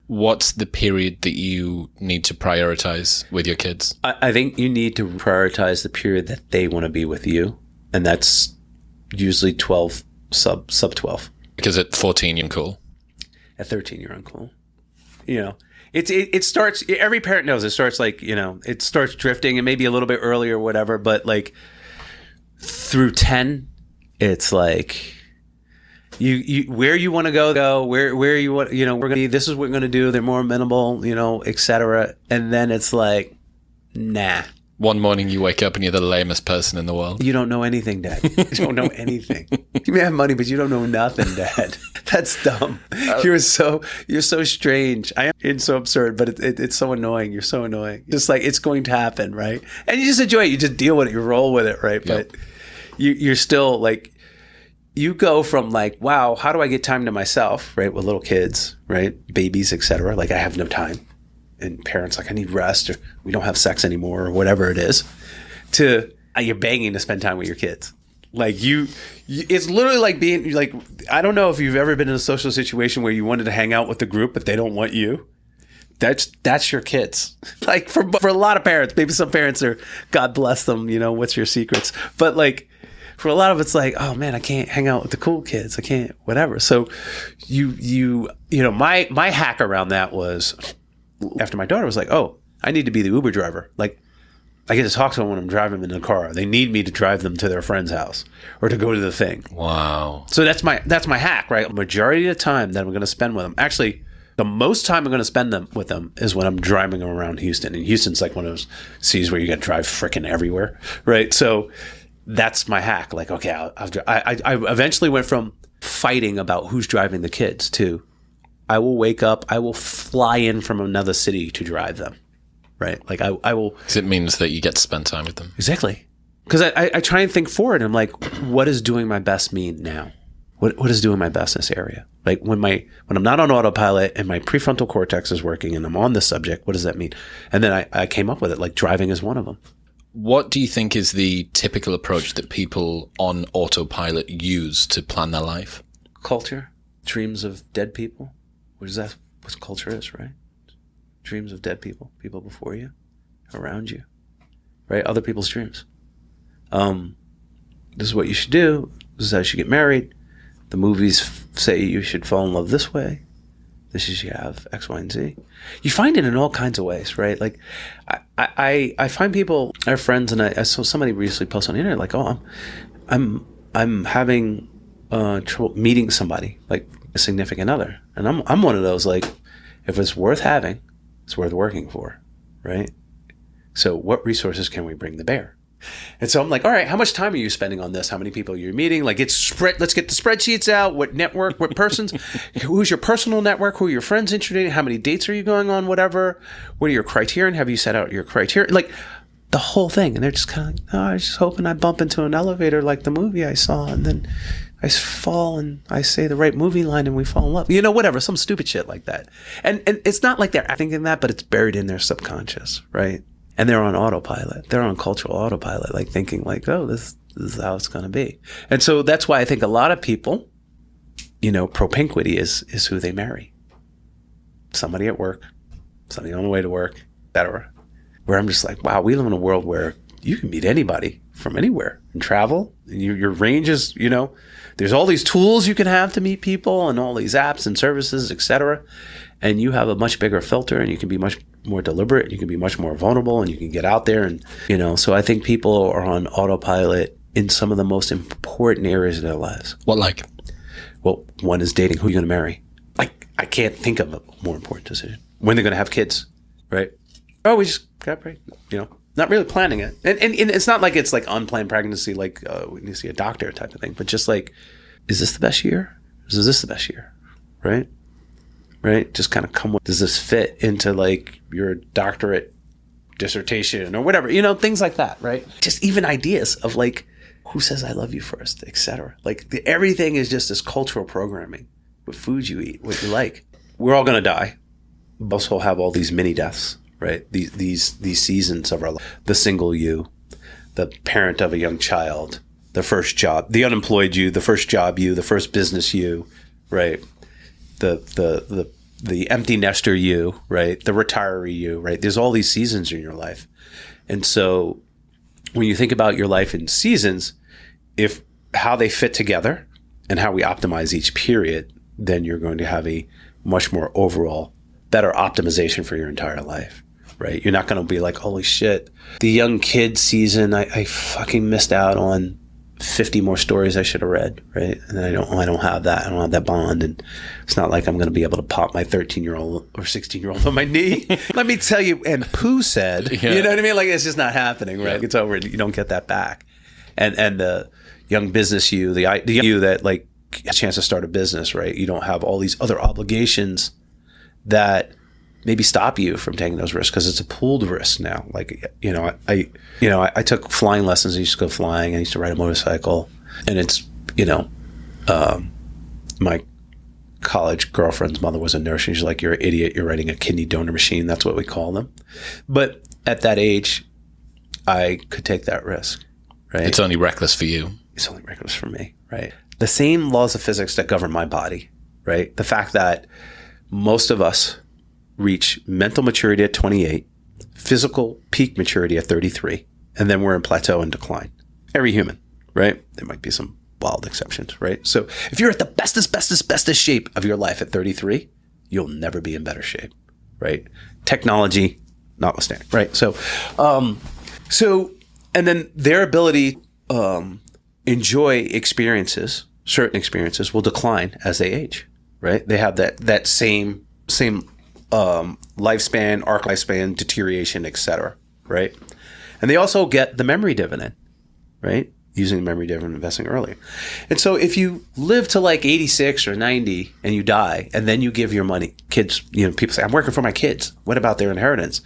what's the period that you need to prioritize with your kids? I think you need to prioritize the period that they want to be with you. And that's usually 12, sub 12. Because at 14, you're cool. At 13, you're uncool. You know, it starts, every parent knows it starts like, you know, it starts drifting and maybe a little bit earlier or whatever. But like through 10, it's like, you where you want to go, where you want, you know, we're going to be, this is what we're going to do. They're more amenable, you know, etc. And then it's like, nah. One morning you wake up and you're the lamest person in the world. You don't know anything, Dad. You don't know anything. You may have money, but you don't know nothing, Dad. That's dumb. You're so strange. It's so absurd, but it's so annoying. You're so annoying. Just like it's going to happen, right? And you just enjoy it. You just deal with it. You roll with it, right? Yep. But you're still like, you go from like, wow, how do I get time to myself, right? With little kids, right? Babies, etc. Like I have no time. And parents like, I need rest, or we don't have sex anymore, or whatever it is, to you're begging to spend time with your kids. Like you it's literally like being like, I don't know if you've ever been in a social situation where you wanted to hang out with the group, but they don't want you. That's your kids. Like for a lot of parents, maybe some parents are, God bless them, you know, what's your secrets? But like for a lot of it's like, oh man, I can't hang out with the cool kids. I can't, whatever. So you know, my hack around that was, after my daughter was like, oh, I need to be the Uber driver. Like, I get to talk to them when I'm driving them in the car. They need me to drive them to their friend's house or to go to the thing. Wow. So that's my hack, right? Majority of the time that I'm going to spend with them. Actually, the most time I'm going to spend with them is when I'm driving them around Houston. And Houston's like one of those cities where you got to drive frickin' everywhere, right? So that's my hack. Like, okay, I eventually went from fighting about who's driving the kids to, I will wake up, I will fly in from another city to drive them, right? Like I will. Because it means that you get to spend time with them. Exactly. Because I try and think forward. I'm like, what does doing my best mean now? What is doing my best in this area? Like when I'm not on autopilot and my prefrontal cortex is working and I'm on this subject, what does that mean? And then I came up with it, like driving is one of them. What do you think is the typical approach that people on autopilot use to plan their life? Culture, dreams of dead people. What culture is, right? Dreams of dead people, people before you, around you, right? Other people's dreams. This is what you should do. This is how you should get married. The movies say you should fall in love this way. This is, you have X, Y, and Z. You find it in all kinds of ways, right? Like I find people, our friends, and I saw somebody recently post on the internet like, oh, I'm having trouble meeting somebody, like a significant other. And I'm one of those, like, if it's worth having, it's worth working for, right? So what resources can we bring to bear? And so I'm like, all right, how much time are you spending on this? How many people you're meeting? Like, let's get the spreadsheets out. What network, what persons, who's your personal network? Who are your friends introducing? How many dates are you going on? Whatever. What are your criteria? Have you set out your criteria? Like the whole thing. And they're just kind of like, oh, I was just hoping I bump into an elevator like the movie I saw. And then I fall and I say the right movie line and we fall in love. You know, whatever, some stupid shit like that. And it's not like they're thinking that, but it's buried in their subconscious, right? And they're on autopilot. They're on cultural autopilot, like thinking like, oh, this is how it's going to be. And so that's why I think a lot of people, you know, propinquity is who they marry. Somebody at work, somebody on the way to work, etc. Where I'm just like, wow, we live in a world where you can meet anybody from anywhere and travel. And your range is, you know, there's all these tools you can have to meet people and all these apps and services, etc. And you have a much bigger filter and you can be much more deliberate. You can be much more vulnerable and you can get out there and, you know, so I think people are on autopilot in some of the most important areas of their lives. What like? Well, one is dating. Who are you going to marry? I can't think of a more important decision. When they're going to have kids, right? Oh, we just got married, you know, not really planning it. And it's not like it's like unplanned pregnancy, like we need to see a doctor type of thing, but just like, is this the best year? Is this the best year? Right? Right? Just kind of come with, does this fit into like your doctorate dissertation or whatever, you know, things like that, right? Just even ideas of like, who says I love you first, etc. Like everything is just this cultural programming. What foods you eat, what you like. We're all going to die. Most will have all these mini deaths, right? These seasons of our life. The single you, the parent of a young child, the first job, the unemployed you, the first job you, the first business you, right? The the empty nester you, right? The retiree you, right? There's all these seasons in your life. And so when you think about your life in seasons, if how they fit together and how we optimize each period, then you're going to have a much more overall better optimization for your entire life, right? You're not going to be like, holy shit, the young kid season, I fucking missed out on 50 more stories I should have read, right? And I don't have that. I don't have that bond. And it's not like I'm going to be able to pop my 13-year-old or 16-year-old on my knee. Let me tell you, and Pooh said, you know what I mean? Like, it's just not happening, right? Yeah. It's over. You don't get that back. And the young business you, the you that like a chance to start a business, right? You don't have all these other obligations that maybe stop you from taking those risks because it's a pooled risk now. Like, I took flying lessons. I used to go flying. I used to ride a motorcycle, and it's, my college girlfriend's mother was a nurse. And she's like, you're an idiot. You're riding a kidney donor machine. That's what we call them. But at that age, I could take that risk, right? It's only reckless for you. It's only reckless for me, right? The same laws of physics that govern my body, right? The fact that most of us reach mental maturity at 28, physical peak maturity at 33, and then we're in plateau and decline. Every human, right? There might be some wild exceptions, right? So if you're at the bestest shape of your life at 33, you'll never be in better shape, right? Technology notwithstanding, right? So, and then their ability enjoy experiences, certain experiences will decline as they age, right? They have that same lifespan, arc lifespan, deterioration, etc., right? And they also get the memory dividend, right? Using the memory dividend investing earlier. And so if you live to like 86 or 90 and you die, and then you give your money, kids, people say, I'm working for my kids. What about their inheritance?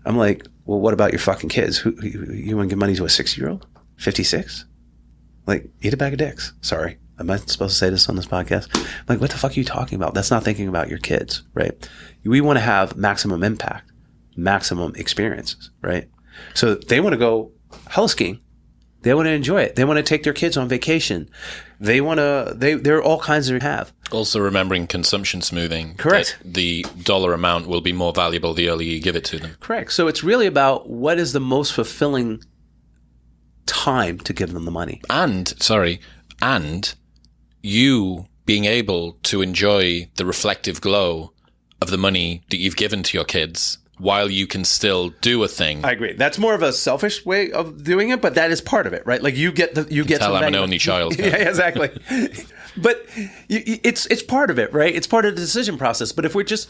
I'm like, well, what about your fucking kids? You want to give money to a 60-year-old? 56? Like, eat a bag of dicks. Sorry. Am I supposed to say this on this podcast? I'm like, what the fuck are you talking about? That's not thinking about your kids, right? We want to have maximum impact, maximum experiences, right? So they want to go heli skiing. They want to enjoy it. They want to take their kids on vacation. There are all kinds of have. Also remembering consumption smoothing. Correct. The dollar amount will be more valuable the earlier you give it to them. Correct. So it's really about what is the most fulfilling time to give them the money. And you being able to enjoy the reflective glow of the money that you've given to your kids while you can still do a thing. I agree. That's more of a selfish way of doing it, but that is part of it, right? Like you get tell I'm an only child. Yeah, exactly. But it's part of it, right? It's part of the decision process. But if we're just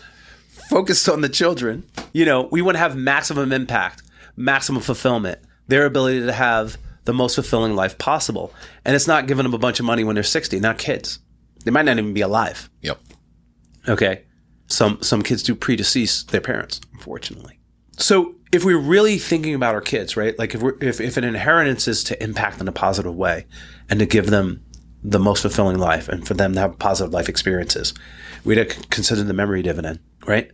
focused on the children, we want to have maximum impact, maximum fulfillment, their ability to have the most fulfilling life possible. And it's not giving them a bunch of money when they're 60, not kids. They might not even be alive. Yep. Okay. Some kids do predecease their parents, unfortunately. So if we're really thinking about our kids, right? Like if an inheritance is to impact in a positive way and to give them the most fulfilling life and for them to have positive life experiences, we'd consider the memory dividend, right?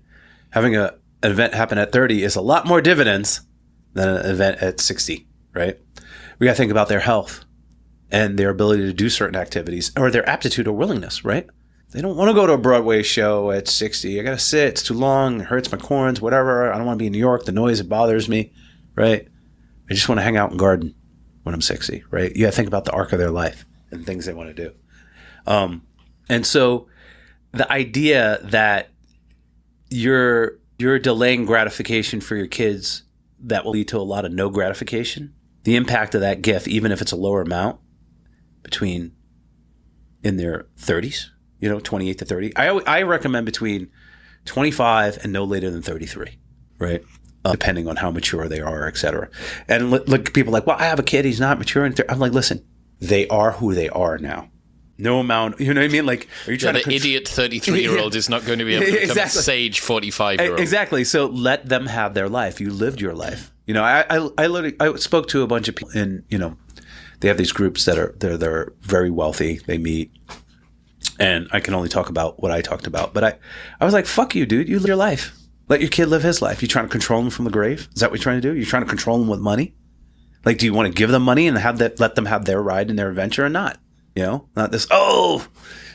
Having an event happen at 30 is a lot more dividends than an event at 60, right? We got to think about their health and their ability to do certain activities or their aptitude or willingness, right? They don't want to go to a Broadway show at 60. I got to sit. It's too long. It hurts my corns, whatever. I don't want to be in New York. The noise, it bothers me, right? I just want to hang out and garden when I'm 60, right? You got to think about the arc of their life and things they want to do. And so the idea that you're delaying gratification for your kids that will lead to a lot of no gratification, the impact of that gift, even if it's a lower amount between in their 30s, 28 to 30. I recommend between 25 and no later than 33, right? Depending on how mature they are, et cetera. And look, people are like, well, I have a kid, he's not mature. I'm like, listen, they are who they are now. No amount, you know what I mean? Like, are you trying to idiot 33-year-old is not going to be able to become a sage 45-year-old. Exactly. So let them have their life. You lived your life. I spoke to a bunch of people and, they have these groups that are they're very wealthy. They meet. And I can only talk about what I talked about. But I was like, fuck you, dude. You live your life. Let your kid live his life. You trying to control him from the grave? Is that what you're trying to do? You're trying to control him with money? Like, do you want to give them money and let them have their ride and their adventure or not? Not this, I'm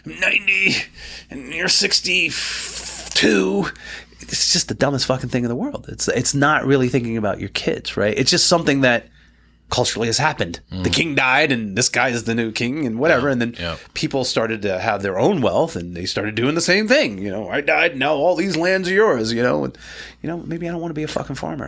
90 and you're 62 2. It's just the dumbest fucking thing in the world. It's not really thinking about your kids, right? It's just something that culturally has happened. The king died and this guy is the new king and whatever. And then people started to have their own wealth and they started doing the same thing. I died. Now all these lands are yours, and, maybe I don't want to be a fucking farmer.